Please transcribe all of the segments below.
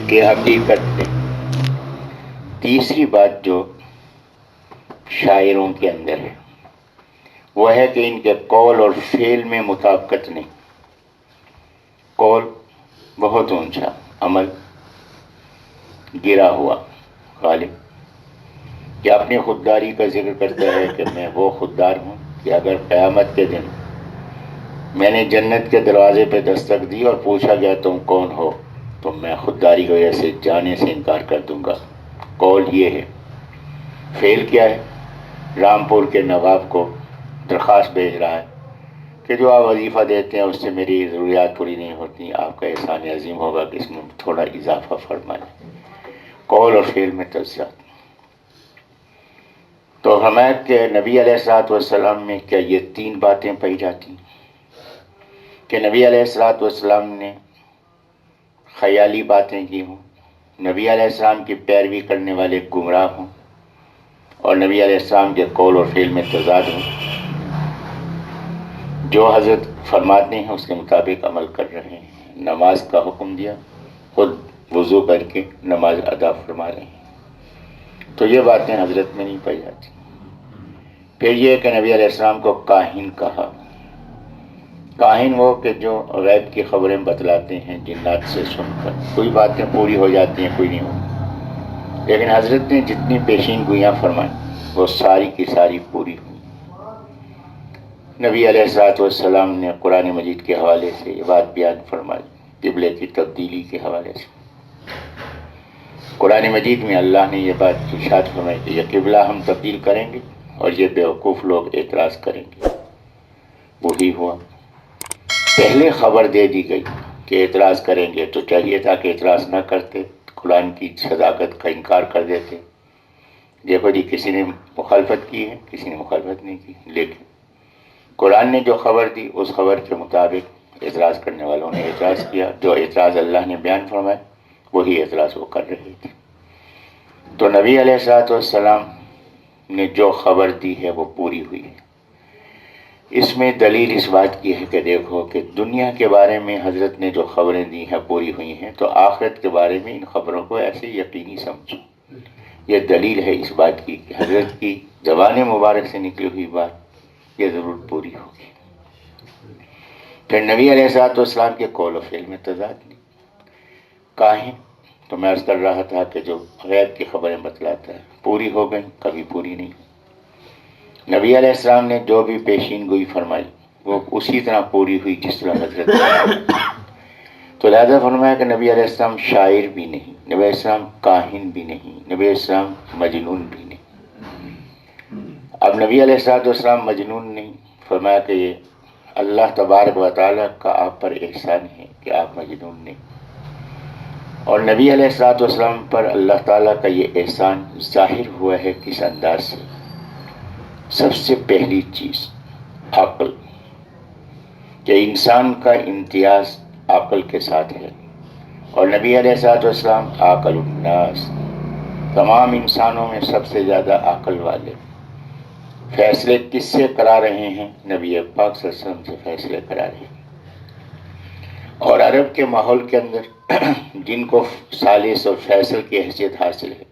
کہ حقیقت میں تیسری بات جو شاعروں کے اندر ہے وہ ہے کہ ان کے قول اور فعل میں مطابقت نہیں. قول بہت اونچا، عمل گرا ہوا. غالب کہ اپنی خودداری کا ذکر کرتا ہے کہ میں وہ خوددار ہوں کہ اگر قیامت کے دن میں نے جنت کے دروازے پہ دستک دی اور پوچھا گیا تم کون ہو تو میں خودداری کی وجہ سے جانے سے انکار کر دوں گا. قول یہ ہے. فعل کیا ہے؟ رامپور کے نواب کو درخواست بھیج رہا ہے کہ جو آپ وظیفہ دیتے ہیں اس سے میری ضروریات پوری نہیں ہوتی، آپ کا احسان عظیم ہوگا کہ اس میں تھوڑا اضافہ فرمائیں. قول اور فعل میں تضاد. تو ہمیں کہ نبی علیہ الصلوۃ والسلام میں کیا یہ تین باتیں پائی جاتی ہیں کہ نبی علیہ الصلوۃ والسلام نے خیالی باتیں کی ہوں، نبی علیہ السلام کی پیروی کرنے والے گمراہ ہوں، اور نبی علیہ السلام کے قول اور فعل میں تضاد ہوں. جو حضرت فرماتے ہیں اس کے مطابق عمل کر رہے ہیں. نماز کا حکم دیا، خود وضو کر کے نماز ادا فرما رہے ہیں. تو یہ باتیں حضرت میں نہیں پائی جاتی. پھر یہ کہ نبی علیہ السلام کو کاہن کہا. کاہن وہ کہ جو غیب کی خبریں بتلاتے ہیں جنات سے سن کر. کوئی باتیں پوری ہو جاتی ہیں، کوئی نہیں ہوتی. لیکن حضرت نے جتنی پیشین گوئیاں فرمائیں وہ ساری کی ساری پوری ہوئی. نبی علیہ الصلوۃ والسلام نے قرآن مجید کے حوالے سے یہ بات بیان فرمائی، قبلے کی تبدیلی کے حوالے سے. قرآن مجید میں اللہ نے یہ بات ارشاد فرمائی کہ یہ قبلہ ہم تبدیل کریں گے اور یہ بیوقوف لوگ اعتراض کریں گے. وہی ہوا. پہلے خبر دے دی گئی کہ اعتراض کریں گے تو چاہیے تھا کہ اعتراض نہ کرتے، قرآن کی صداقت کا انکار کر دیتے. دیکھو جی، کسی نے مخالفت کی ہے، کسی نے مخالفت نہیں کی، لیکن قرآن نے جو خبر دی اس خبر کے مطابق اعتراض کرنے والوں نے اعتراض کیا. جو اعتراض اللہ نے بیان فرمائے وہی اعتراض وہ کر رہے تھے. تو نبی علیہ الصلوۃ والسلام نے جو خبر دی ہے وہ پوری ہوئی ہے. اس میں دلیل اس بات کی ہے کہ دیکھو کہ دنیا کے بارے میں حضرت نے جو خبریں دی ہیں پوری ہوئی ہیں، تو آخرت کے بارے میں ان خبروں کو ایسے یقینی سمجھو. یہ دلیل ہے اس بات کی کہ حضرت کی زبان مبارک سے نکلی ہوئی بات یہ ضرور پوری ہوگی. پھر نبی علیہ الصلوۃ والسلام کے قول و فعل میں تضاد نہیں. کاہن تو میں عرض کر رہا تھا کہ جو غیب کی خبریں بتلاتا ہے پوری ہو گئیں، کبھی پوری نہیں. نبی علیہ السلام نے جو بھی پیشین گوئی فرمائی وہ اسی طرح پوری ہوئی جس طرح حضرت نے. تو لہذا فرمایا کہ نبی علیہ السلام شاعر بھی نہیں، نبی علیہ السلام کاہن بھی نہیں، نبی علیہ السلام مجنون بھی نہیں. اب نبی علیہ الصلوۃ والسلام مجنون نہیں، فرمایا کہ یہ اللہ تبارک و تعالیٰ کا آپ پر احسان ہے کہ آپ مجنون نہیں. اور نبی علیہ الصلوۃ والسلام پر اللہ تعالیٰ کا یہ احسان ظاہر ہوا ہے کس انداز سے؟ سب سے پہلی چیز عقل، کہ انسان کا امتیاز عقل کے ساتھ ہے. اور نبی علیہ الصلوۃ والسلام عاقل الناس، تمام انسانوں میں سب سے زیادہ عقل والے. فیصلے کس سے کرا رہے ہیں؟ نبی پاک صلی اللہ علیہ وسلم سے فیصلے کرا رہے ہیں. اور عرب کے ماحول کے اندر جن کو ثالث اور فیصل کی حیثیت حاصل ہے،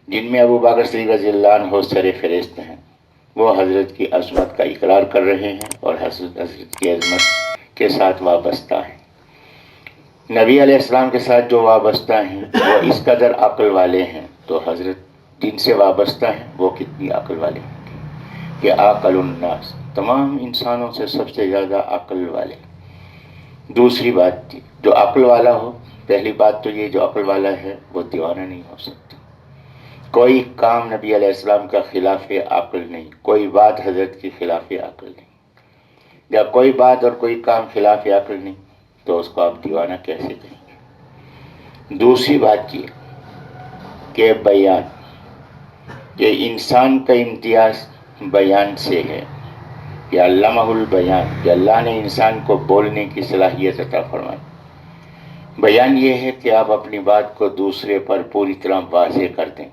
جن میں ابو بکر صدیق رضی اللہ عنہ سر فہرست ہیں، وہ حضرت کی عظمت کا اقرار کر رہے ہیں اور حضرت کی عظمت کے ساتھ وابستہ ہیں. نبی علیہ السلام کے ساتھ جو وابستہ ہیں وہ اس قدر عقل والے ہیں، تو حضرت جن سے وابستہ ہیں وہ کتنی عقل والے ہیں کہ عاقل الناس، تمام انسانوں سے سب سے زیادہ عقل والے. دوسری بات تھی جو عقل والا ہو، پہلی بات تو یہ جو عقل والا ہے وہ دیوانہ نہیں ہو سکتا. کوئی کام نبی علیہ السلام کا خلاف عقل نہیں، کوئی بات حضرت کی خلاف عقل نہیں. یا کوئی بات اور کوئی کام خلاف عقل نہیں تو اس کو آپ دیوانہ کیسے کہیں گے؟ دوسری بات یہ کہ بیان، کہ انسان کا امتیاز بیان سے ہے، کہ علمہ البیان، کہ اللہ نے انسان کو بولنے کی صلاحیت عطا فرمائی. بیان یہ ہے کہ آپ اپنی بات کو دوسرے پر پوری طرح واضح کر دیں،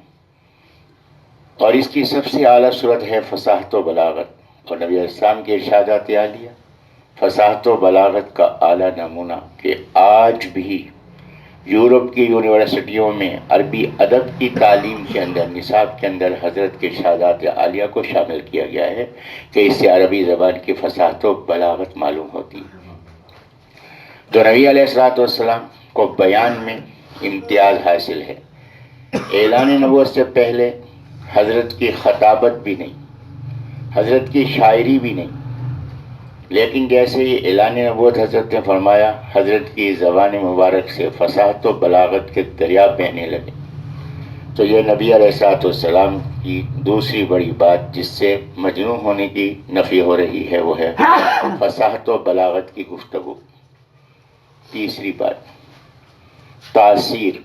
اور اس کی سب سے اعلیٰ صورت ہے فصاحت و بلاغت. اور نبی علیہ السلام کے ارشادات عالیہ فصاحت و بلاغت کا اعلیٰ نمونہ کہ آج بھی یورپ کی یونیورسٹیوں میں عربی ادب کی تعلیم کے اندر نصاب کے اندر حضرت کے شہادات عالیہ کو شامل کیا گیا ہے کہ اس سے عربی زبان کی فصاحت و بلاغت معلوم ہوتی ہے۔ تو نبی علیہ الصلوۃ والسلام کو بیان میں امتیاز حاصل ہے۔ اعلان نبوت سے پہلے حضرت کی خطابت بھی نہیں، حضرت کی شاعری بھی نہیں، لیکن جیسے ہی اعلان نبوت حضرت نے فرمایا، حضرت کی زبان مبارک سے فصاحت و بلاغت کے دریا بہنے لگے۔ تو یہ نبی علیہ الصلوۃ والسلام کی دوسری بڑی بات جس سے مجنون ہونے کی نفی ہو رہی ہے وہ ہے فصاحت و بلاغت کی گفتگو۔ تیسری بات، تاثیر۔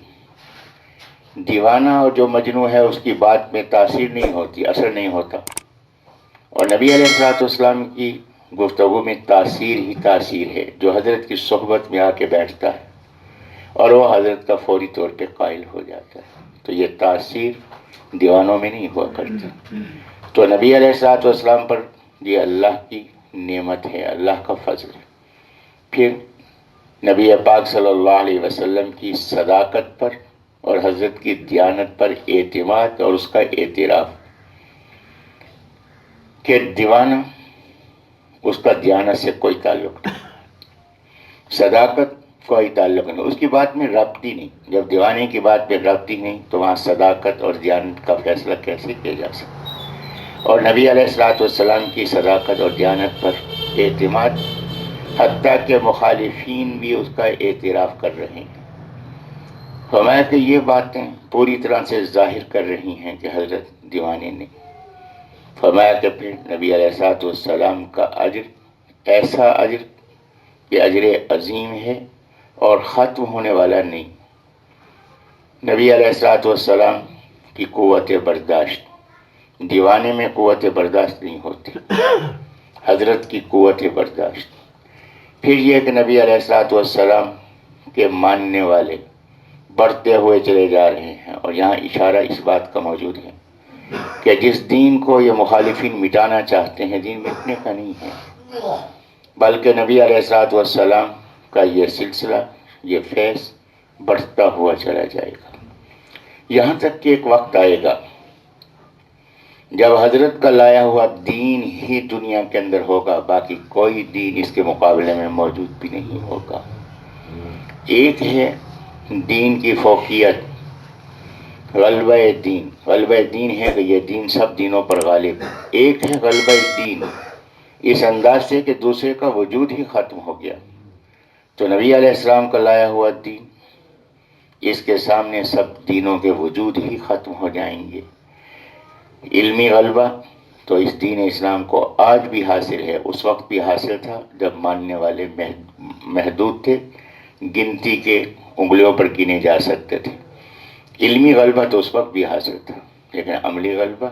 دیوانہ اور جو مجنون ہے اس کی بات میں تاثیر نہیں ہوتی، اثر نہیں ہوتا، اور نبی علیہ الصلوۃ والسلام کی گفتگو میں تاثیر ہی تاثیر ہے۔ جو حضرت کی صحبت میں آ کے بیٹھتا ہے اور وہ حضرت کا فوری طور پہ قائل ہو جاتا ہے، تو یہ تاثیر دیوانوں میں نہیں ہوا کرتی۔ تو نبی علیہ الصلوۃ والسلام پر یہ اللہ کی نعمت ہے، اللہ کا فضل ہے۔ پھر نبی پاک صلی اللہ علیہ وسلم کی صداقت پر اور حضرت کی دیانت پر اعتماد اور اس کا اعتراف کہ دیوانہ اس کا دیانت سے کوئی تعلق نہیں، صداقت کوئی تعلق نہیں، اس کی بات میں ربط ہی نہیں۔ جب دیوانے کی بات میں ربط ہی نہیں تو وہاں صداقت اور دیانت کا فیصلہ کیسے کیا جا سکتا؟ اور نبی علیہ الصلوۃ والسلام کی صداقت اور دیانت پر اعتماد، حتیٰ کہ مخالفین بھی اس کا اعتراف کر رہے ہیں۔ فرمایا کہ یہ باتیں پوری طرح سے ظاہر کر رہی ہیں کہ حضرت دیوانے نہیں۔ فرمایا کہ پھر نبی علیہ الصلوۃ والسلام کا اجر ایسا اجر کہ اجر عظیم ہے اور ختم ہونے والا نہیں۔ نبی علیہ الصلوۃ والسلام کی قوت برداشت، دیوانے میں قوت برداشت نہیں ہوتی، حضرت کی قوت برداشت۔ پھر یہ کہ نبی علیہ الصلوۃ والسلام کے ماننے والے بڑھتے ہوئے چلے جا رہے ہیں، اور یہاں اشارہ اس بات کا موجود ہے کہ جس دین کو یہ مخالفین مٹانا چاہتے ہیں، دین مٹنے کا نہیں ہے، بلکہ نبی علیہ الصلوۃ والسلام کا یہ سلسلہ، یہ فیض بڑھتا ہوا چلا جائے گا، یہاں تک کہ ایک وقت آئے گا جب حضرت کا لایا ہوا دین ہی دنیا کے اندر ہوگا، باقی کوئی دین اس کے مقابلے میں موجود بھی نہیں ہوگا۔ ایک ہے دین کی فوقیت، غلبہ دین، غلبہ دین ہے کہ یہ دین سب دینوں پر غالب ہے۔ ایک ہے غلبہ دین اس انداز سے کہ دوسرے کا وجود ہی ختم ہو گیا، تو نبی علیہ السلام کا لایا ہوا دین، اس کے سامنے سب دینوں کے وجود ہی ختم ہو جائیں گے۔ علمی غلبہ تو اس دین اسلام کو آج بھی حاصل ہے، اس وقت بھی حاصل تھا جب ماننے والے محدود تھے، گنتی کے انگلیوں پر گنے جا سکتے تھے۔ علمی غلبہ تو اس وقت بھی حاصل تھا، لیکن عملی غلبہ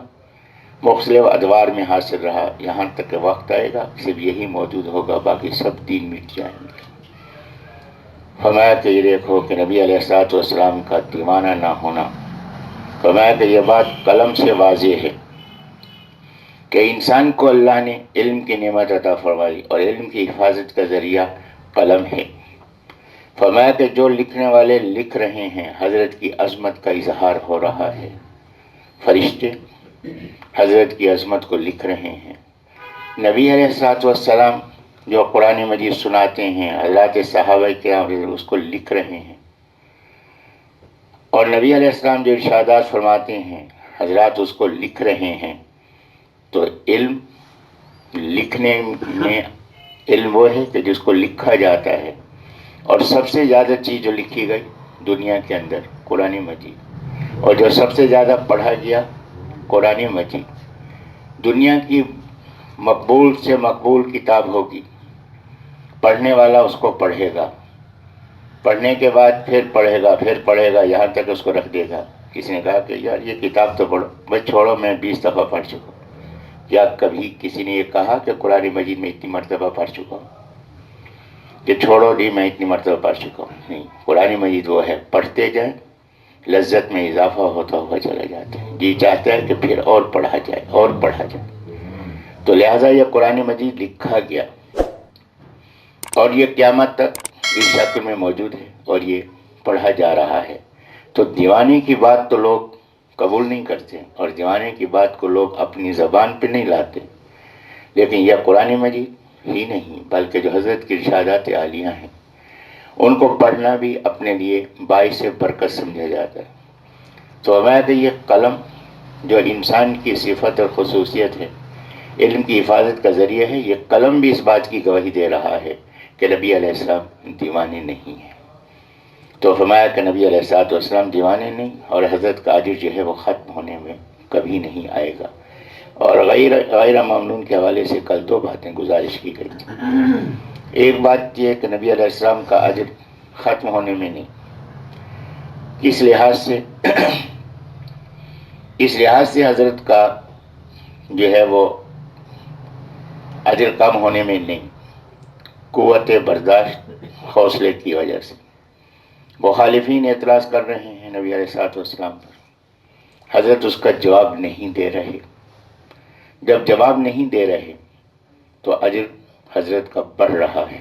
مختلف ادوار میں حاصل رہا، یہاں تک کہ وقت آئے گا صرف یہی موجود ہوگا، باقی سب دین مٹ جائیں گے۔ فرمایا کہ یہ دیکھو کہ نبی علیہ الصلوۃ والسلام کا دیوانہ نہ ہونا، فرمایا کہ یہ بات قلم سے واضح ہے کہ انسان کو اللہ نے علم کی نعمت عطا فرمائی اور علم کی حفاظت کا ذریعہ قلم ہے۔ فرمایا کہ جو لکھنے والے لکھ رہے ہیں، حضرت کی عظمت کا اظہار ہو رہا ہے، فرشتے حضرت کی عظمت کو لکھ رہے ہیں۔ نبی علیہ الصلوۃ والسلام جو قرآن مجید سناتے ہیں، حضرات صحابہ کرام اس کو لکھ رہے ہیں، اور نبی علیہ السلام جو ارشادات فرماتے ہیں حضرات اس کو لکھ رہے ہیں۔ تو علم لکھنے میں علم وہ ہے کہ جس کو لکھا جاتا ہے، اور سب سے زیادہ چیز جو لکھی گئی دنیا کے اندر قرآن مجید، اور جو سب سے زیادہ پڑھا گیا قرآن مجید۔ دنیا کی مقبول سے مقبول کتاب ہوگی، پڑھنے والا اس کو پڑھے گا، پڑھنے کے بعد پھر پڑھے گا، پھر پڑھے گا، یہاں تک اس کو رکھ دے گا۔ کسی نے کہا کہ یار یہ کتاب تو پڑھو، بھائی چھوڑو میں 20 دفعہ پڑھ چکا ہوں۔ کیا کبھی کسی نے یہ کہا کہ قرآن مجید میں اتنی مرتبہ پڑھ چکا ہوں؟ کہ چھوڑو دی میں اتنی مرتبہ پڑھ چکا ہوں؟ نہیں، قرآن مجید وہ ہے پڑھتے جائیں، لذت میں اضافہ ہوتا ہوا چلا جاتا ہے، جی چاہتا ہے کہ پھر اور پڑھا جائے اور پڑھا جائے۔ تو لہٰذا یہ قرآن مجید لکھا گیا اور یہ قیامت تک اس شکل میں موجود ہے، اور یہ پڑھا جا رہا ہے، تو دیوانے کی بات تو لوگ قبول نہیں کرتے اور دیوانے کی بات کو لوگ اپنی زبان پہ نہیں لاتے، لیکن یہ قرآن مجید ہی نہیں بلکہ جو حضرت کی ارشادات عالیہ ہیں ان کو پڑھنا بھی اپنے لیے باعث برکت سمجھا جاتا ہے۔ تو ہمارا یہ قلم جو انسان کی صفت اور خصوصیت ہے، علم کی حفاظت کا ذریعہ ہے، یہ قلم بھی اس بات کی گواہی دے رہا ہے کہ نبی علیہ السلام دیوانے نہیں ہیں۔ تو فرمایا کہ نبی علیہ السلام دیوانے نہیں، اور حضرت کا اجر جو ہے وہ ختم ہونے میں کبھی نہیں آئے گا۔ اور غیر ممنون کے حوالے سے کل دو باتیں گزارش کی گئی تھی۔ ایک بات یہ ہے کہ نبی علیہ السلام کا اجر ختم ہونے میں نہیں، اس لحاظ سے حضرت کا جو ہے وہ اجر کم ہونے میں نہیں، قوت برداشت حوصلے کی وجہ سے۔ مخالفین اعتراض کر رہے ہیں نبی علیہ السلام پر، حضرت اس کا جواب نہیں دے رہے۔ جب جواب نہیں دے رہے تو اجر حضرت کا بڑھ رہا ہے۔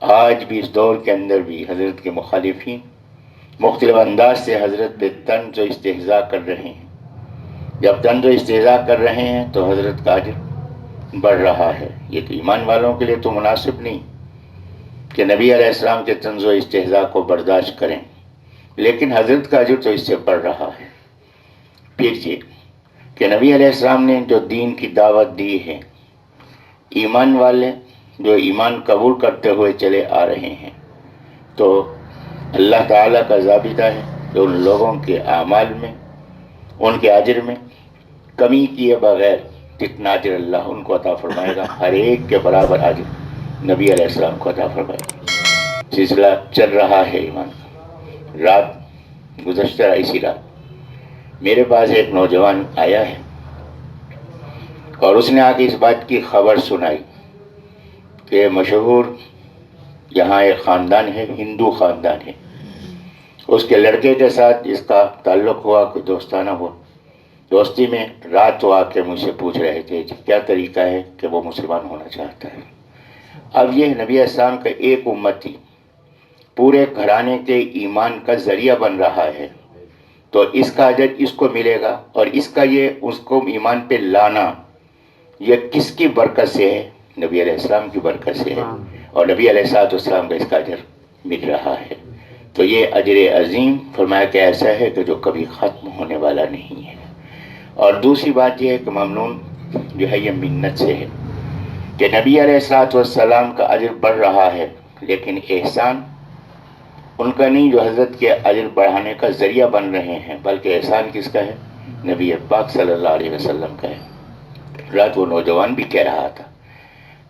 آج بھی اس دور کے اندر بھی حضرت کے مخالفین مختلف انداز سے حضرت پہ طنز و استہزاء کر رہے ہیں۔ جب طنز و استہزاء کر رہے ہیں تو حضرت کا اجر بڑھ رہا ہے۔ یہ تو ایمان والوں کے لیے تو مناسب نہیں کہ نبی علیہ السلام کے طنز و استہزاء کو برداشت کریں، لیکن حضرت کا اجر تو اس سے بڑھ رہا ہے۔ پھر یہ کہ نبی علیہ السلام نے جو دین کی دعوت دی ہے، ایمان والے جو ایمان قبول کرتے ہوئے چلے آ رہے ہیں، تو اللہ تعالیٰ کا ضابطہ ہے کہ ان لوگوں کے اعمال میں، ان کے اجر میں کمی کیے بغیر جتنا اجر اللہ ان کو عطا فرمائے گا، ہر ایک کے برابر اجر نبی علیہ السلام کو عطا فرمائے گا۔ سلسلہ چل رہا ہے ایمان کا۔ رات گزشتہ اسی رات میرے پاس ایک نوجوان آیا ہے اور اس نے آ کے اس بات کی خبر سنائی کہ مشہور یہاں ایک خاندان ہے، ہندو خاندان ہے، اس کے لڑکے کے ساتھ اس کا تعلق ہوا، کوئی دوستانہ ہوا۔ دوستی میں رات وہ آ کے مجھ سے پوچھ رہے تھے کیا طریقہ ہے کہ وہ مسلمان ہونا چاہتا ہے۔ اب یہ نبی السلام کا ایک امتی پورے گھرانے کے ایمان کا ذریعہ بن رہا ہے، تو اس کا اجر اس کو ملے گا، اور اس کا یہ اس کو ایمان پہ لانا یہ کس کی برکت سے ہے؟ نبی علیہ السلام کی برکت سے ہے، اور نبی علیہ السلام کا اس کا اجر مل رہا ہے۔ تو یہ اجر عظیم فرمایا کہ ایسا ہے کہ جو کبھی ختم ہونے والا نہیں ہے۔ اور دوسری بات یہ ہے کہ ممنون جو ہے یہ منت سے ہے کہ نبی علیہ السلام کا اجر بڑھ رہا ہے، لیکن احسان ان کا نہیں جو حضرت کے اجر بڑھانے کا ذریعہ بن رہے ہیں، بلکہ احسان کس کا ہے؟ نبی پاک صلی اللہ علیہ وسلم کا ہے۔ رات وہ نوجوان بھی کہہ رہا تھا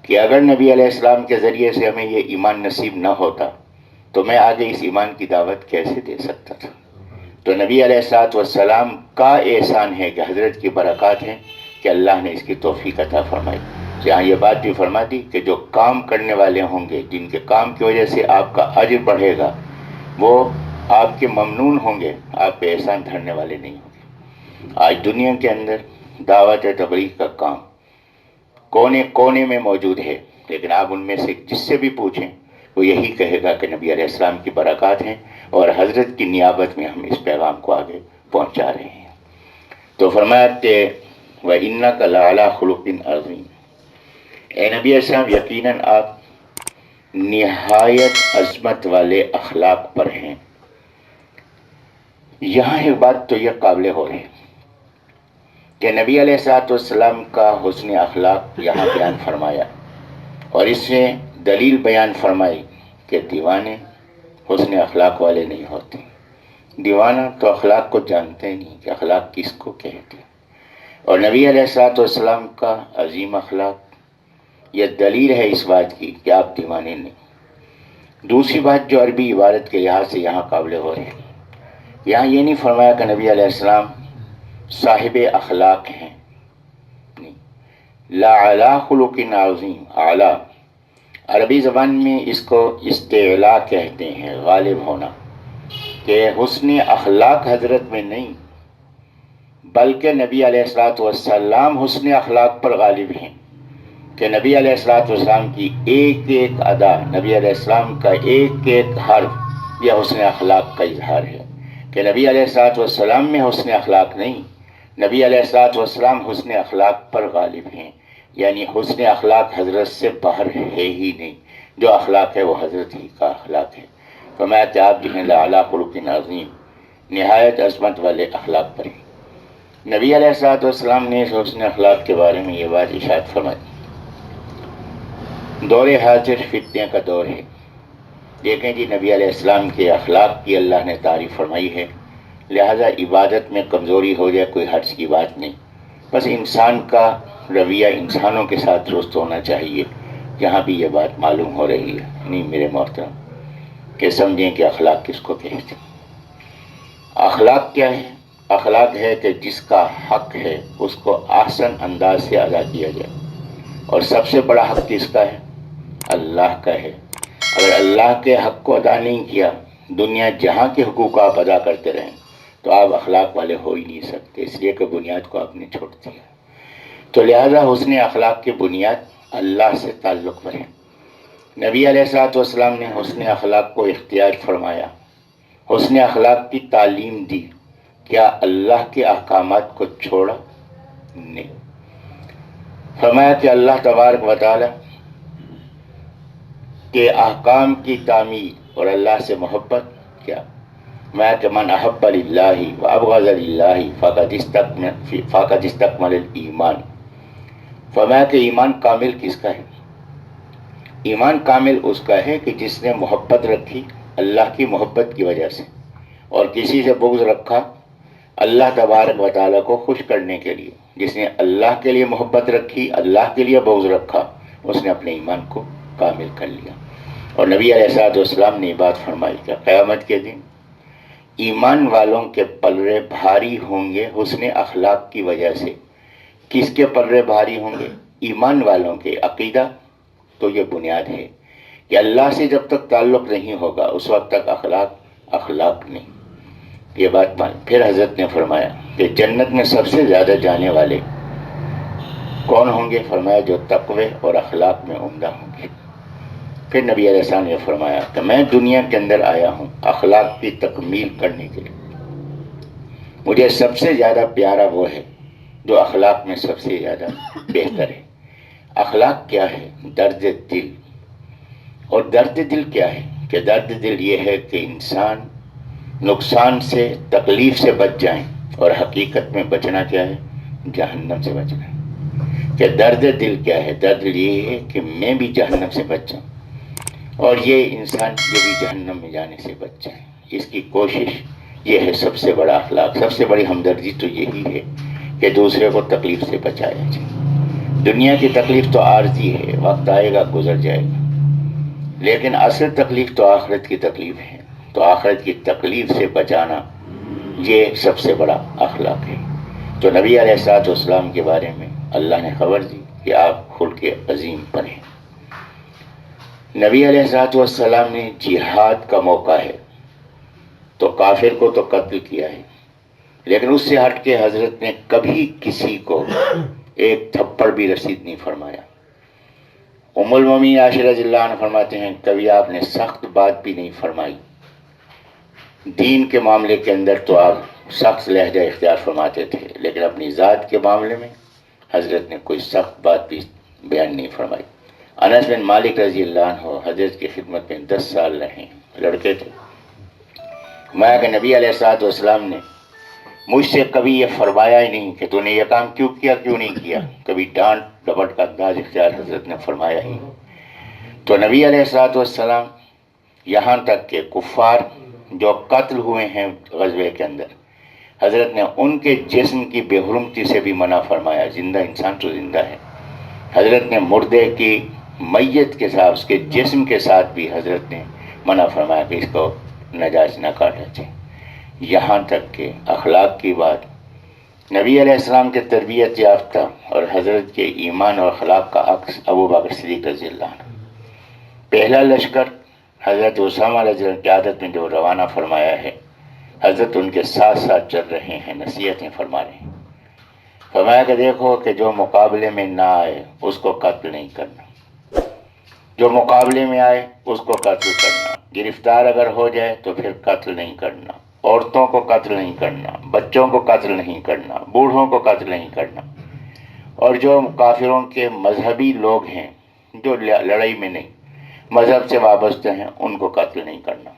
کہ اگر نبی علیہ السلام کے ذریعے سے ہمیں یہ ایمان نصیب نہ ہوتا تو میں آگے اس ایمان کی دعوت کیسے دے سکتا تھا۔ تو نبی علیہ السلام کا احسان ہے کہ حضرت کی برکات ہیں کہ اللہ نے اس کی توفیق عطا فرمائی۔ یہاں یہ بات بھی فرما دی کہ جو کام کرنے والے ہوں گے، جن کے کام کی وجہ سے آپ کا اجر بڑھے گا، وہ آپ کے ممنون ہوں گے، آپ پہ احسان دھرنے والے نہیں ہوں گے۔ آج دنیا کے اندر دعوت تبلیغ کا کام کونے کونے میں موجود ہے، لیکن آپ ان میں سے جس سے بھی پوچھیں وہ یہی کہے گا کہ نبی علیہ السلام کی برکات ہیں اور حضرت کی نیابت میں ہم اس پیغام کو آگے پہنچا رہے ہیں۔ تو فرمایا کہ وَإِنَّكَ لَعَلَىٰ خُلُقٍ عَظِيمٍ، اے نبی علیہ السلام یقیناً آپ نہایت عظمت والے اخلاق پر ہیں۔ یہاں ایک بات تو یہ قابل غور ہے کہ نبی علیہ السلام کا حسن اخلاق یہاں بیان فرمایا، اور اس نے دلیل بیان فرمائی کہ دیوانے حسن اخلاق والے نہیں ہوتے۔ دیوانہ تو اخلاق کو جانتے ہی نہیں کہ اخلاق کس کو کہتے ہیں، اور نبی علیہ السلام کا عظیم اخلاق یہ دلیل ہے اس بات کی کہ آپ دیوانے نہیں۔ دوسری بات جو عربی عبارت کے لحاظ سے یہاں قابل غور ہے، یہاں یہ نہیں فرمایا کہ نبی علیہ السلام صاحب اخلاق ہیں، نہیں، لَعَلَىٰ خُلُقٍ عَظِيمٍ، اعلیٰ عربی زبان میں اس کو استعلاء کہتے ہیں، غالب ہونا، کہ حسن اخلاق حضرت میں نہیں بلکہ نبی علیہ السلام حسن اخلاق پر غالب ہیں، کہ نبی علیہ السلام کی ایک ایک ادا، نبی علیہ السلام کا ایک ایک حرف یہ حسن اخلاق کا اظہار ہے کہ نبی علیہ الصلوۃ والسلام میں حسن اخلاق نہیں، نبی علیہ الصلوۃ والسلام حسن اخلاق پر غالب ہیں، یعنی حسن اخلاق حضرت سے باہر ہے ہی نہیں، جو اخلاق ہے وہ حضرت ہی کا اخلاق ہے۔ فرمایا کہ آپ جو ہیں لعلی خلق عظیم، نہایت عظمت والے اخلاق پر ہیں۔ نبی علیہ الصلوۃ والسلام نے اس حسن اخلاق کے بارے میں یہ بات ارشاد فرمائی، دور حاضر فتنے کا دور ہے۔ دیکھیں جی، نبی علیہ السلام کے اخلاق کی اللہ نے تعریف فرمائی ہے، لہذا عبادت میں کمزوری ہو جائے کوئی حرج کی بات نہیں، بس انسان کا رویہ انسانوں کے ساتھ درست ہونا چاہیے۔ جہاں بھی یہ بات معلوم ہو رہی ہے نہیں میرے محترم، کہ سمجھیں کہ اخلاق کس کو کہتے ہیں۔ اخلاق کیا ہے؟ اخلاق ہے کہ جس کا حق ہے اس کو احسن انداز سے ادا کیا جائے، اور سب سے بڑا حق کس کا ہے؟ اللہ کا ہے۔ اگر اللہ کے حق کو ادا نہیں کیا، دنیا جہاں کے حقوق آپ ادا کرتے رہیں تو آپ اخلاق والے ہو ہی نہیں سکتے، اس لیے کہ بنیاد کو آپ نے چھوڑ دیا۔ تو لہذا حسن اخلاق کی بنیاد اللہ سے تعلق پر ہے۔ نبی علیہ الصلوۃ والسلام نے حسن اخلاق کو اختیار فرمایا، حسن اخلاق کی تعلیم دی۔ کیا اللہ کے احکامات کو چھوڑا؟ نہیں۔ فرمایا کہ اللہ تبارک و تعالی کے احکام کی تعمیل اور اللہ سے محبت کیا؟ میں کہ من احب للہ و ابغض للہ فقد استکمل الایمان۔ فرمایا کہ ایمان کامل کس کا ہے؟ ایمان کامل اس کا ہے کہ جس نے محبت رکھی اللہ کی محبت کی وجہ سے، اور کسی سے بغض رکھا اللہ تبارک و تعالیٰ کو خوش کرنے کے لیے۔ جس نے اللہ کے لیے محبت رکھی، اللہ کے لیے بغض رکھا، اس نے اپنے ایمان کو کامل کر لیا۔ اور نبی علیہ الصلوۃ والسلام نے یہ بات فرمائی کہ قیامت کے دن ایمان والوں کے پلڑے بھاری ہوں گے حسن اخلاق کی وجہ سے۔ کس کے پلڑے بھاری ہوں گے؟ ایمان والوں کے۔ عقیدہ تو یہ بنیاد ہے کہ اللہ سے جب تک تعلق نہیں ہوگا اس وقت تک اخلاق نہیں۔ یہ بات مان۔ پھر حضرت نے فرمایا کہ جنت میں سب سے زیادہ جانے والے کون ہوں گے؟ فرمایا جو تقوی اور اخلاق میں عمدہ ہوں گے۔ پھر نبی علیہ السلام نے فرمایا کہ میں دنیا کے اندر آیا ہوں اخلاق کی تکمیل کرنے کے لیے۔ مجھے سب سے زیادہ پیارا وہ ہے جو اخلاق میں سب سے زیادہ بہتر ہے۔ اخلاق کیا ہے؟ درد دل۔ اور درد دل کیا ہے؟ کہ درد دل یہ ہے کہ انسان نقصان سے، تکلیف سے بچ جائیں، اور حقیقت میں بچنا کیا ہے؟ جہنم سے بچنا ہے۔ کہ درد دل کیا ہے؟ درد دل یہ ہے کہ میں بھی جہنم سے بچ جاؤں، اور یہ انسان یہ بھی جہنم میں جانے سے بچ جائے۔ اس کی کوشش یہ ہے سب سے بڑا اخلاق، سب سے بڑی ہمدردی تو یہی ہے کہ دوسرے کو تکلیف سے بچایا جائے۔ دنیا کی تکلیف تو عارضی ہے، وقت آئے گا گزر جائے گا، لیکن اصل تکلیف تو آخرت کی تکلیف ہے۔ تو آخرت کی تکلیف سے بچانا یہ سب سے بڑا اخلاق ہے۔ تو نبی علیہ الصلوۃ والسلام کے بارے میں اللہ نے خبر دی کہ آپ خلق عظیم پر ہیں۔ نبی علیہ الصلوۃ والسلام نے جہاد کا موقع ہے تو کافر کو تو قتل کیا ہے، لیکن اس سے ہٹ کے حضرت نے کبھی کسی کو ایک تھپڑ بھی رسید نہیں فرمایا۔ ام المومنین عائشہ رضی اللہ عنہ فرماتے ہیں کبھی آپ نے سخت بات بھی نہیں فرمائی۔ دین کے معاملے کے اندر تو آپ سخت لہجہ اختیار فرماتے تھے، لیکن اپنی ذات کے معاملے میں حضرت نے کوئی سخت بات بھی بیان نہیں فرمائی۔ انس بن مالک رضی اللہ عنہ حضرت کی خدمت میں 10 سال رہے، لڑکے تھے۔ میں کہ نبی علیہ الصلوۃ والسلام نے مجھ سے کبھی یہ فرمایا ہی نہیں کہ تو نے یہ کام کیوں کیا، کیوں نہیں کیا۔ کبھی ڈانٹ ڈپٹ کا انداز اختیار حضرت نے فرمایا ہی۔ تو نبی علیہ الصلوۃ والسلام یہاں تک کہ کفار جو قتل ہوئے ہیں غزوے کے اندر، حضرت نے ان کے جسم کی بے حرمتی سے بھی منع فرمایا۔ زندہ انسان تو زندہ ہے، حضرت نے مردے کی میت کے ساتھ، اس کے جسم کے ساتھ بھی حضرت نے منع فرمایا کہ اس کو نجائز نہ کاٹا جائے۔ یہاں تک کہ اخلاق کی بات، نبی علیہ السلام کے تربیت یافتہ اور حضرت کے ایمان اور اخلاق کا عکس ابو بکر صدیق رضی اللہ عنہ، پہلا لشکر حضرت اسامہ رضی اللہ عنہ کی عادت میں جو روانہ فرمایا ہے، حضرت ان کے ساتھ ساتھ چل رہے ہیں، نصیحتیں فرما رہے ہیں۔ فرمایا کہ دیکھو کہ جو مقابلے میں نہ آئے اس کو قتل نہیں کرنا، جو مقابلے میں آئے اس کو قتل کرنا، گرفتار اگر ہو جائے تو پھر قتل نہیں کرنا، عورتوں کو قتل نہیں کرنا، بچوں کو قتل نہیں کرنا، بوڑھوں کو قتل نہیں کرنا، اور جو کافروں کے مذہبی لوگ ہیں جو لڑائی میں نہیں مذہب سے وابستہ ہیں ان کو قتل نہیں کرنا۔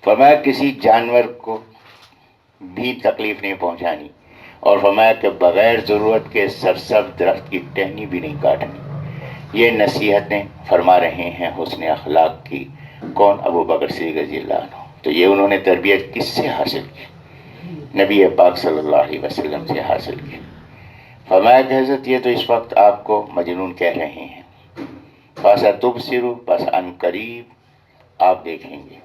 فرمایا کسی جانور کو بھی تکلیف نہیں پہنچانی، اور فرمایا کہ بغیر ضرورت کے سرسبز درخت کی ٹہنی بھی نہیں کاٹنی۔ یہ نصیحتیں فرما رہے ہیں حسن اخلاق کی کون؟ ابو بکر صدیق رضی اللہ عنہ۔ تو یہ انہوں نے تربیت کس سے حاصل کی؟ نبی پاک صلی اللہ علیہ وسلم سے حاصل کی۔ فرمایا کہ حضرت یہ تو اس وقت آپ کو مجنون کہہ رہے ہیں، فَسَتُبْصِرُ، بس ان قریب آپ دیکھیں گے،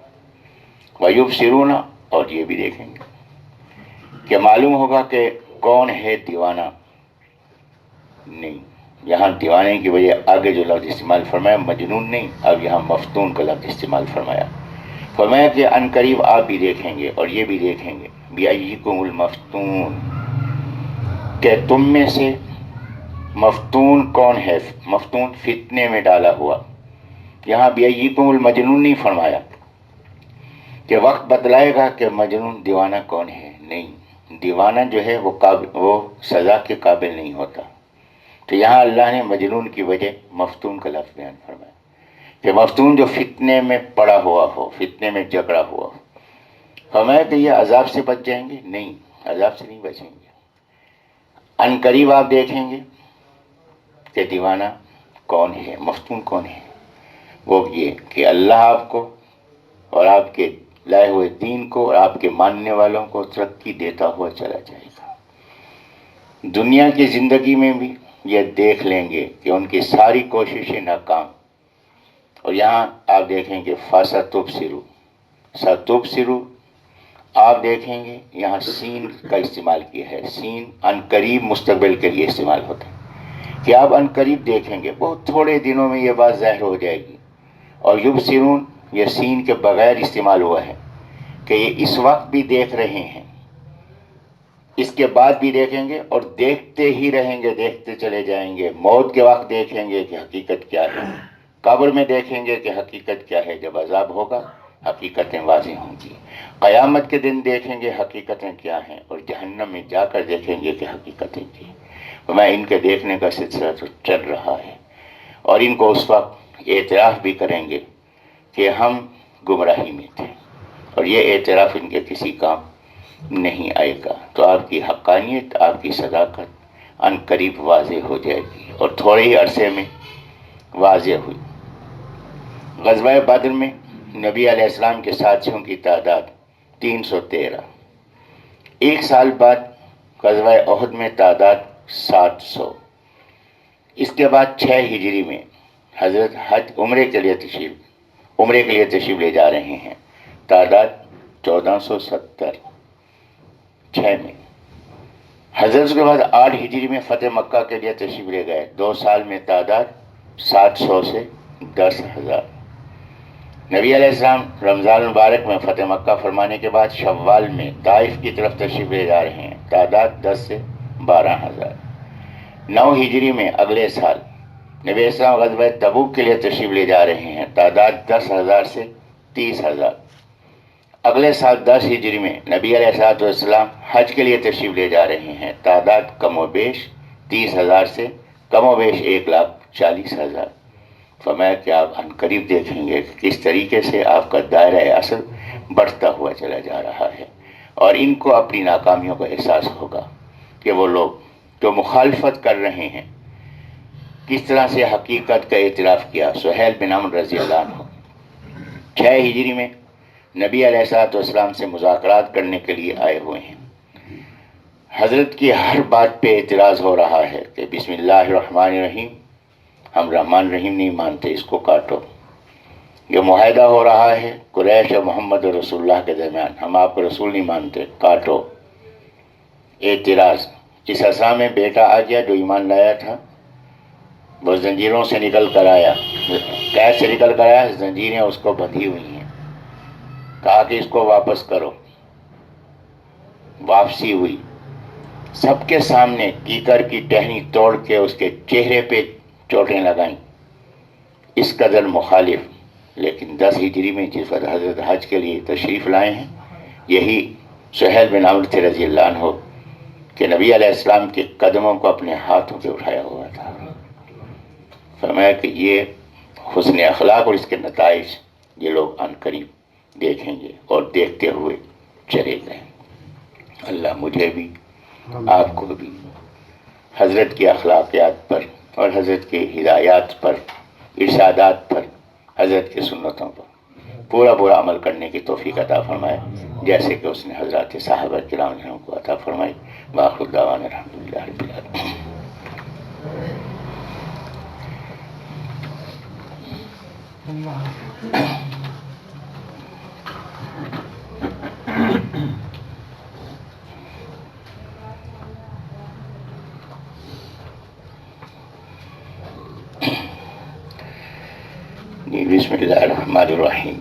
وَيُبْصِرُونَ، اور یہ بھی دیکھیں گے کہ معلوم ہوگا کہ کون ہے دیوانہ۔ نہیں، یہاں دیوانے کی وجہ آگے جو لفظ استعمال فرمایا مجنون نہیں، اب یہاں مفتون کا لفظ استعمال فرمایا۔ فرمایا کہ ان قریب آپ بھی دیکھیں گے اور یہ بھی دیکھیں گے، بِأَيِّكُمُ الْمَفْتُونُ، کہ تم میں سے مفتون کون ہے؟ مفتون فتنے میں ڈالا ہوا۔ یہاں بِأَيِّكُمُ الْمَجْنُونُ نہیں فرمایا کہ وقت بتلائے گا کہ مجنون دیوانہ کون ہے، نہیں، دیوانہ جو ہے وہ سزا کے قابل نہیں ہوتا۔ تو یہاں اللہ نے مجنون کی وجہ مفتون کا لفظ بیان فرمایا کہ مفتون جو فتنے میں پڑا ہوا ہو، فتنے میں جکڑا ہوا ہو۔ فرمایا کہ یہ عذاب سے بچ جائیں گے؟ نہیں، عذاب سے نہیں بچیں گے۔ ان قریب آپ دیکھیں گے کہ دیوانہ کون ہے، مفتون کون ہے۔ وہ یہ کہ اللہ آپ کو اور آپ کے لائے ہوئے دین کو اور آپ کے ماننے والوں کو ترقی دیتا ہوا چلا جائے گا۔ دنیا کی زندگی میں بھی یہ دیکھ لیں گے کہ ان کی ساری کوششیں ناکام، اور یہاں آپ دیکھیں گے فَسَتُبْصِرُ، سَتُبْصِرُ آپ دیکھیں گے، یہاں سین کا استعمال کیا ہے۔ سین ان قریب مستقبل کے لیے استعمال ہوتا ہے کہ آپ ان قریب دیکھیں گے، بہت تھوڑے دنوں میں یہ بات ظاہر ہو جائے گی۔ اور یبصرون یہ سین کے بغیر استعمال ہوا ہے کہ یہ اس وقت بھی دیکھ رہے ہیں، اس کے بعد بھی دیکھیں گے، اور دیکھتے ہی رہیں گے، دیکھتے چلے جائیں گے۔ موت کے وقت دیکھیں گے کہ حقیقت کیا ہے، قبر میں دیکھیں گے کہ حقیقت کیا ہے، جب عذاب ہوگا حقیقتیں واضح ہوں گی۔ قیامت کے دن دیکھیں گے حقیقتیں کیا ہیں، اور جہنم میں جا کر دیکھیں گے کہ حقیقتیں کیا ہیں۔ میں ان کے دیکھنے کا سلسلہ تو چل رہا ہے، اور ان کو اس وقت اعتراف بھی کریں گے کہ ہم گمراہی میں تھے، اور یہ اعتراف ان کے کسی کام نہیں آئے گا۔ تو آپ کی حقانیت، آپ کی صداقت ان قریب واضح ہو جائے گی، اور تھوڑے ہی عرصے میں واضح ہوئی۔ غزوہ بدر میں نبی علیہ السلام کے ساتھیوں کی تعداد 313، ایک سال بعد غزوہ احد میں تعداد 700، اس کے بعد 6 ہجری میں حضرت عمرے کے لیے تشریف لے جا رہے ہیں، تعداد 1470، 6 میں حضرت اس کے بعد 8 ہجری میں فتح مکہ کے لیے تشریف لے گئے، 2 سال میں تعداد 700 سے 10,000۔ نبی علیہ السلام رمضان المبارک میں فتح مکہ فرمانے کے بعد شوال میں طائف کی طرف تشریف لے جا رہے ہیں، تعداد 10 سے 12,000۔ 9 ہجری میں اگلے سال نبی علیہ السلام غزوہ تبوک کے لیے تشریف لے جا رہے ہیں، تعداد 10,000 سے 30,000۔ اگلے سال 10 ہجری میں نبی علیہ السلام حج کے لیے تشریف لے جا رہے ہیں، تعداد کم و بیش 30,000 سے کم و بیش 1,40,000۔ فرمایا کہ آپ ان قریب دیکھیں گے کہ کس طریقے سے آپ کا دائرہ اصل بڑھتا ہوا چلا جا رہا ہے، اور ان کو اپنی ناکامیوں کا احساس ہوگا کہ وہ لوگ جو مخالفت کر رہے ہیں کس طرح سے حقیقت کا اعتراف کیا۔ سہیل بن عمرو رضی اللہ عنہ 6 ہجری میں نبی علیہ السلام سے مذاکرات کرنے کے لیے آئے ہوئے ہیں۔ حضرت کی ہر بات پہ اعتراض ہو رہا ہے کہ بسم اللہ الرحمن الرحیم، ہم رحمان رحیم نہیں مانتے، اس کو کاٹو۔ یہ معاہدہ ہو رہا ہے قریش اور محمد رسول اللہ کے درمیان، ہم آپ کو رسول نہیں مانتے، کاٹو۔ اعتراض۔ اس اسرا میں بیٹا آ گیا جو ایمان لایا تھا، وہ زنجیروں سے نکل کر آیا، قید سے نکل کر آیا، زنجیریں اس کو بندھی ہوئی ہیں، کہا کہ اس کو واپس کرو۔ واپسی ہوئی، سب کے سامنے کیکر کی ٹہنی توڑ کے اس کے چہرے پہ چوٹیں لگائیں۔ اس قدر مخالف لیکن 10 ہجری میں جس وقت حضرت حج کے لیے تشریف لائے ہیں، یہی سہیل بن عمرو تھے رضی اللہ عنہ کہ نبی علیہ السلام کے قدموں کو اپنے ہاتھوں پہ اٹھایا ہوا تھا. فرمایا کہ یہ حسن اخلاق اور اس کے نتائج یہ لوگ عن قریب دیکھیں گے اور دیکھتے ہوئے چلے گئے. اللہ مجھے بھی آپ کو بھی حضرت کی اخلاقیات پر اور حضرت کے ہدایات پر، ارشادات پر، حضرت کی سنتوں پر پورا عمل کرنے کی توفیق عطا فرمائے، جیسے کہ اس نے حضرات صحابہ کرام کو عطا فرمائی. وآخر دعوانا الحمدللہ رب العالمین. بسم اللہ الرحمن الرحیم.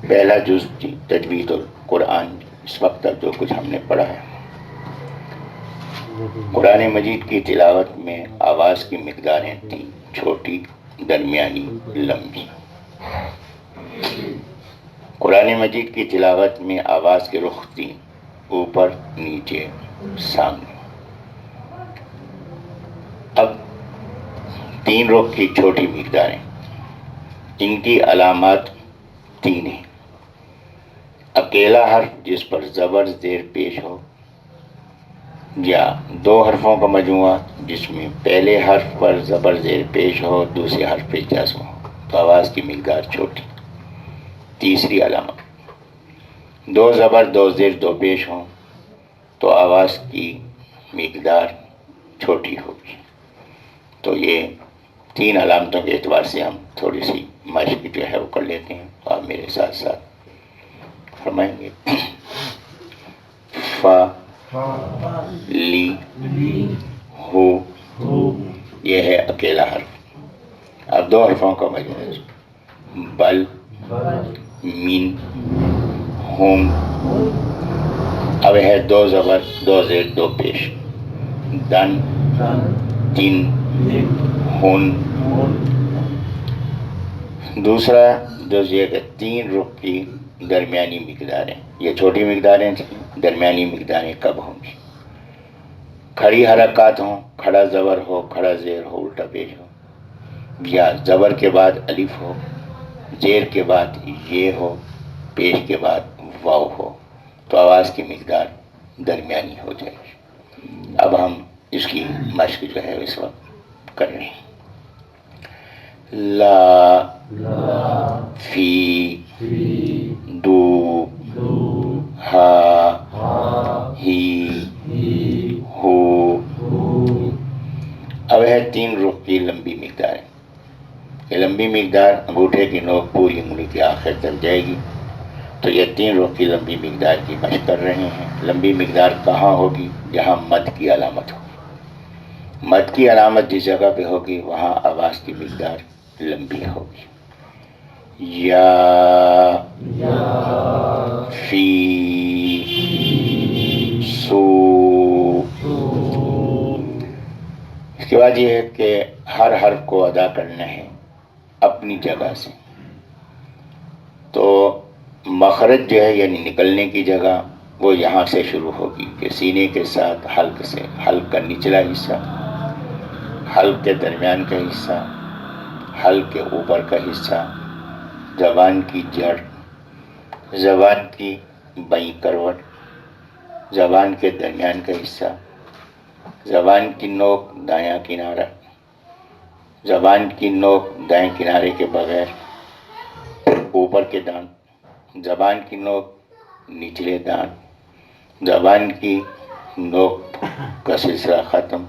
پہلا جز تجوید القرآن. اس وقت تک جو کچھ ہم نے پڑھا ہے، قرآن مجید کی تلاوت میں آواز کی مقداریں تھیں: چھوٹی، درمیانی، لمبی. قرآن مجید کی تلاوت میں آواز کے رخ تھی: اوپر، نیچے، سامنے. اب 3 رخ کی چھوٹی مقداریں، ان کی علامات 3 ہیں. اکیلا حرف جس پر زبر زیر پیش ہو، یا 2 حرفوں کا مجموعہ جس میں پہلے حرف پر زبر زیر پیش ہو، دوسرے حرف پہ جزم ہو، تو آواز کی مقدار چھوٹی. تیسری علامت، 2 زبر 2 زیر 2 پیش ہوں تو آواز کی مقدار چھوٹی ہوگی. تو یہ 3 علامتوں کے اعتبار سے ہم تھوڑی سی مشق جو ہے وہ کر لیتے ہیں. آپ میرے ساتھ ساتھ فرمائیں گے. فا، لی، ہو، یہ ہے اکیلا حرف. اب 2 حرفوں کا مجموعہ: بل، من، ہم. اب ہے 2 زبر 2 زیر 2 پیش: دن، دن، ہن. دوسرا جو یہ کہ 3 رخ کی درمیانی مقداریں، یہ چھوٹی مقداریں تھیں. درمیانی مقداریں کب ہوں گی؟ کھڑی حرکات ہوں، کھڑا زبر ہو، کھڑا زیر ہو، الٹا پیش ہو، یا زبر کے بعد الف ہو، زیر کے بعد یہ ہو، پیش کے بعد واو ہو، تو آواز کی مقدار درمیانی ہو جائے گی. اب ہم اس کی مشق جو ہے اس وقت کر رہے ہیں. لا، فی، دو، ہا، ہی، ہو. اب ہے 3 رخ کی لمبی مقدار. یہ لمبی مقدار انگوٹھے کی نوک پوری انگلی کے آخر تک جائے گی. تو یہ 3 رخ کی لمبی مقدار کی مشق کر رہے ہیں. لمبی مقدار کہاں ہوگی؟ جہاں مد کی علامت ہوگی. مد کی علامت جس جگہ پہ ہوگی وہاں آواز کی مقدار لمبی ہوگی. یا، فی، سو. اس کے بعد یہ ہے کہ ہر حرف کو ادا کرنا ہے اپنی جگہ سے. تو مخرج جو ہے یعنی نکلنے کی جگہ وہ یہاں سے شروع ہوگی کہ سینے کے ساتھ حلق سے، حلق کا نچلا حصہ، حلق کے درمیان کا حصہ، حلق کے اوپر کا حصہ، زبان کی جڑ، زبان کی بائیں کروٹ، زبان کے درمیان کا حصہ، زبان کی نوک دایاں کنارہ، زبان کی نوک دائیں کنارے کے بغیر، اوپر کے دانت، زبان کی نوک نچلے دانت، زبان کی نوک کا سلسلہ ختم،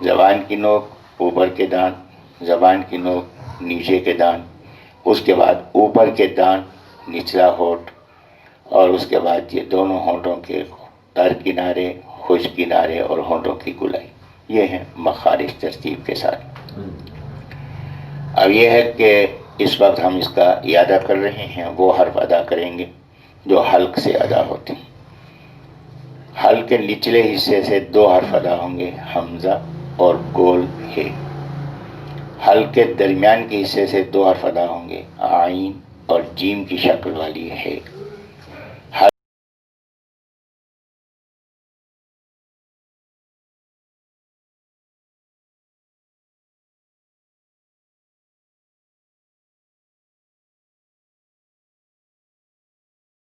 زبان کی نوک اوپر کے دانت، زبان کی نوک نیچے کے دانت، اس کے بعد اوپر کے دانت، نچلا ہونٹ، اور اس کے بعد یہ دونوں ہونٹوں کے تر کنارے، خشک کنارے اور ہونٹوں کی گلائی. یہ ہیں مخارج ترتیب کے ساتھ. اب یہ ہے کہ اس وقت ہم اس کا اعادہ کر رہے ہیں. وہ حرف ادا کریں گے جو حلق سے ادا ہوتے ہیں. حلق کے نچلے حصے سے 2 حرف ادا ہوں گے: حمزہ اور گول ہے. حل کے درمیان کے حصے سے دو حرف ادا ہوں گے، عین اور جیم کی شکل والی ہے۔